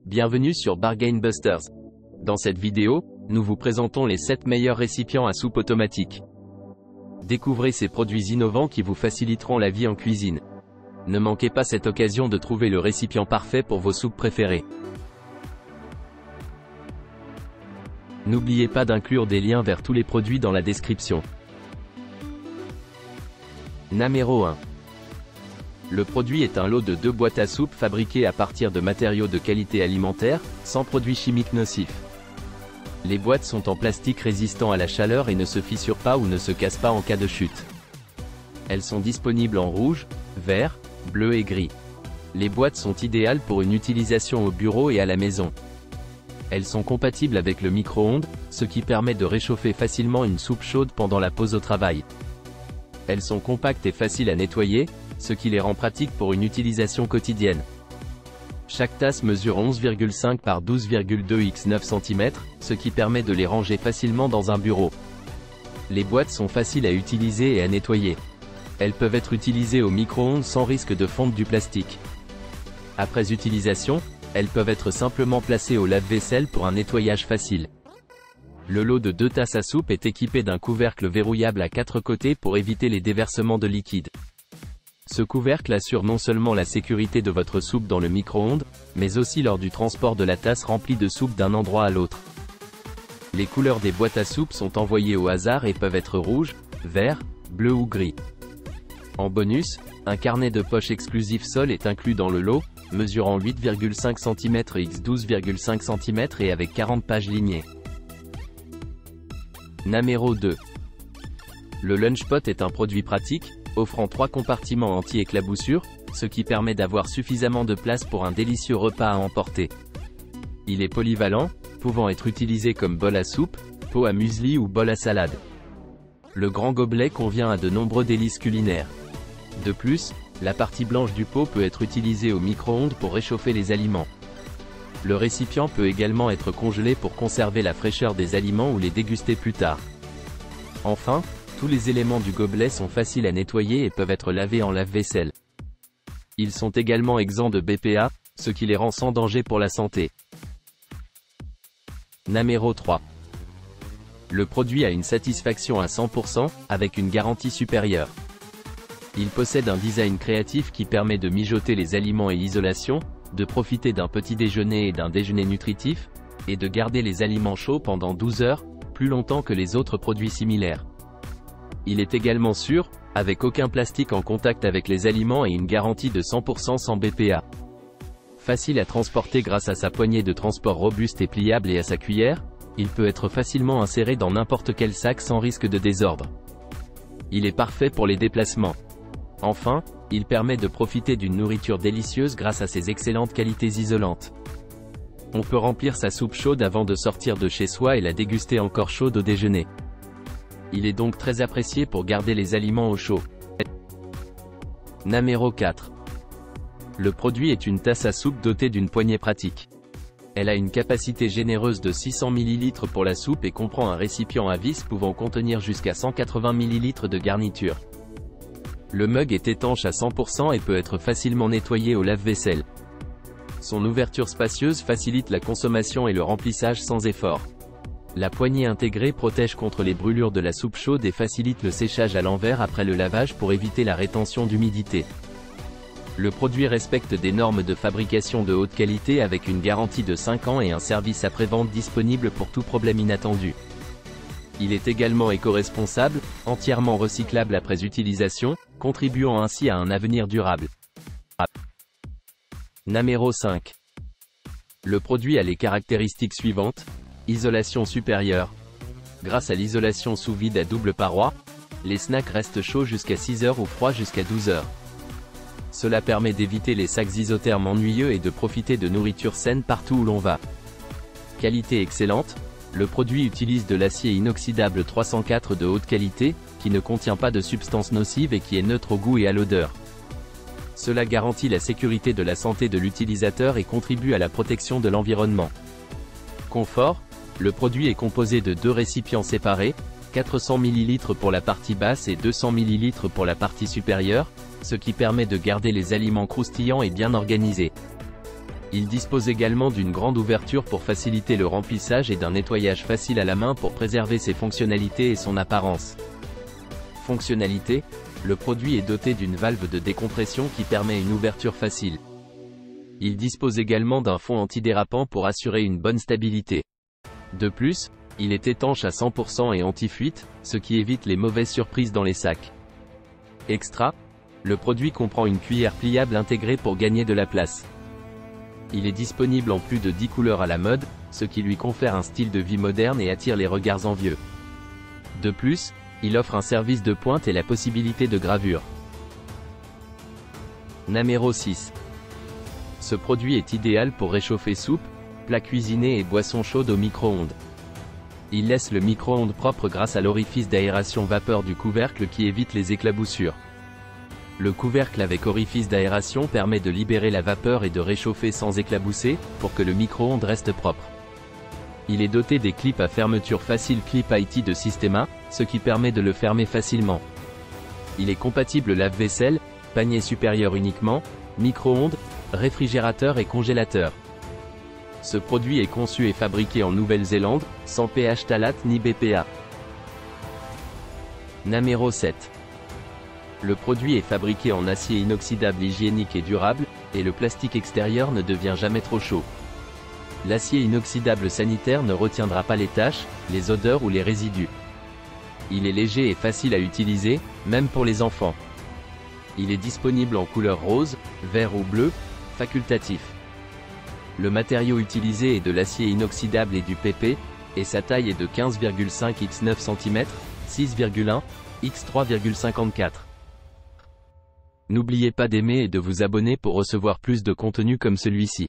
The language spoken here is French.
Bienvenue sur Bargain Busters. Dans cette vidéo, nous vous présentons les 7 meilleurs récipients à soupe automatique. Découvrez ces produits innovants qui vous faciliteront la vie en cuisine. Ne manquez pas cette occasion de trouver le récipient parfait pour vos soupes préférées. N'oubliez pas d'inclure des liens vers tous les produits dans la description. Numéro 1. Le produit est un lot de 2 boîtes à soupe fabriquées à partir de matériaux de qualité alimentaire, sans produits chimiques nocifs. Les boîtes sont en plastique résistant à la chaleur et ne se fissurent pas ou ne se cassent pas en cas de chute. Elles sont disponibles en rouge, vert, bleu et gris. Les boîtes sont idéales pour une utilisation au bureau et à la maison. Elles sont compatibles avec le micro-ondes, ce qui permet de réchauffer facilement une soupe chaude pendant la pause au travail. Elles sont compactes et faciles à nettoyer, ce qui les rend pratiques pour une utilisation quotidienne. Chaque tasse mesure 11,5 par 12,2 x 9 cm, ce qui permet de les ranger facilement dans un bureau. Les boîtes sont faciles à utiliser et à nettoyer. Elles peuvent être utilisées au micro-ondes sans risque de fonte du plastique. Après utilisation, elles peuvent être simplement placées au lave-vaisselle pour un nettoyage facile. Le lot de 2 tasses à soupe est équipé d'un couvercle verrouillable à 4 côtés pour éviter les déversements de liquide. Ce couvercle assure non seulement la sécurité de votre soupe dans le micro-ondes, mais aussi lors du transport de la tasse remplie de soupe d'un endroit à l'autre. Les couleurs des boîtes à soupe sont envoyées au hasard et peuvent être rouge, vert, bleu ou gris. En bonus, un carnet de poche exclusif Sol est inclus dans le lot, mesurant 8,5 cm x 12,5 cm et avec 40 pages lignées. Numéro 2. Le Lunchpot est un produit pratique, offrant 3 compartiments anti-éclaboussure, ce qui permet d'avoir suffisamment de place pour un délicieux repas à emporter. Il est polyvalent, pouvant être utilisé comme bol à soupe, pot à muesli ou bol à salade. Le grand gobelet convient à de nombreux délices culinaires. De plus, la partie blanche du pot peut être utilisée au micro-ondes pour réchauffer les aliments. Le récipient peut également être congelé pour conserver la fraîcheur des aliments ou les déguster plus tard. Enfin, tous les éléments du gobelet sont faciles à nettoyer et peuvent être lavés en lave-vaisselle. Ils sont également exempts de BPA, ce qui les rend sans danger pour la santé. Numéro 3. Le produit a une satisfaction à 100%, avec une garantie supérieure. Il possède un design créatif qui permet de mijoter les aliments et l'isolation, de profiter d'un petit déjeuner et d'un déjeuner nutritif, et de garder les aliments chauds pendant 12 heures, plus longtemps que les autres produits similaires. Il est également sûr, avec aucun plastique en contact avec les aliments et une garantie de 100% sans BPA. Facile à transporter grâce à sa poignée de transport robuste et pliable et à sa cuillère, il peut être facilement inséré dans n'importe quel sac sans risque de désordre. Il est parfait pour les déplacements. Enfin, il permet de profiter d'une nourriture délicieuse grâce à ses excellentes qualités isolantes. On peut remplir sa soupe chaude avant de sortir de chez soi et la déguster encore chaude au déjeuner. Il est donc très apprécié pour garder les aliments au chaud. Numéro 4. Le produit est une tasse à soupe dotée d'une poignée pratique. Elle a une capacité généreuse de 600 ml pour la soupe et comprend un récipient à vis pouvant contenir jusqu'à 180 ml de garniture. Le mug est étanche à 100% et peut être facilement nettoyé au lave-vaisselle. Son ouverture spacieuse facilite la consommation et le remplissage sans effort. La poignée intégrée protège contre les brûlures de la soupe chaude et facilite le séchage à l'envers après le lavage pour éviter la rétention d'humidité. Le produit respecte des normes de fabrication de haute qualité avec une garantie de 5 ans et un service après-vente disponible pour tout problème inattendu. Il est également éco-responsable, entièrement recyclable après utilisation, contribuant ainsi à un avenir durable. Numéro 5. Le produit a les caractéristiques suivantes. Isolation supérieure. Grâce à l'isolation sous vide à double paroi, les snacks restent chauds jusqu'à 6 heures ou froids jusqu'à 12 heures. Cela permet d'éviter les sacs isothermes ennuyeux et de profiter de nourriture saine partout où l'on va. Qualité excellente. Le produit utilise de l'acier inoxydable 304 de haute qualité, qui ne contient pas de substances nocives et qui est neutre au goût et à l'odeur. Cela garantit la sécurité de la santé de l'utilisateur et contribue à la protection de l'environnement. Confort. Le produit est composé de 2 récipients séparés, 400 ml pour la partie basse et 200 ml pour la partie supérieure, ce qui permet de garder les aliments croustillants et bien organisés. Il dispose également d'une grande ouverture pour faciliter le remplissage et d'un nettoyage facile à la main pour préserver ses fonctionnalités et son apparence. Fonctionnalité, le produit est doté d'une valve de décompression qui permet une ouverture facile. Il dispose également d'un fond antidérapant pour assurer une bonne stabilité. De plus, il est étanche à 100% et anti-fuite, ce qui évite les mauvaises surprises dans les sacs. Extra, le produit comprend une cuillère pliable intégrée pour gagner de la place. Il est disponible en plus de 10 couleurs à la mode, ce qui lui confère un style de vie moderne et attire les regards envieux. De plus, il offre un service de pointe et la possibilité de gravure. Numéro 6. Ce produit est idéal pour réchauffer soupe, plats cuisinés et boissons chaudes au micro-ondes. Il laisse le micro-ondes propre grâce à l'orifice d'aération vapeur du couvercle qui évite les éclaboussures. Le couvercle avec orifice d'aération permet de libérer la vapeur et de réchauffer sans éclabousser, pour que le micro-ondes reste propre. Il est doté des clips à fermeture facile Clip IT de Systema, ce qui permet de le fermer facilement. Il est compatible lave-vaisselle, panier supérieur uniquement, micro-ondes, réfrigérateur et congélateur. Ce produit est conçu et fabriqué en Nouvelle-Zélande, sans pH phthalate ni BPA. Numéro 7. Le produit est fabriqué en acier inoxydable hygiénique et durable, et le plastique extérieur ne devient jamais trop chaud. L'acier inoxydable sanitaire ne retiendra pas les taches, les odeurs ou les résidus. Il est léger et facile à utiliser, même pour les enfants. Il est disponible en couleur rose, vert ou bleu, facultatif. Le matériau utilisé est de l'acier inoxydable et du PP, et sa taille est de 15,5 x 9 cm, 6,1 x 3,54. N'oubliez pas d'aimer et de vous abonner pour recevoir plus de contenu comme celui-ci.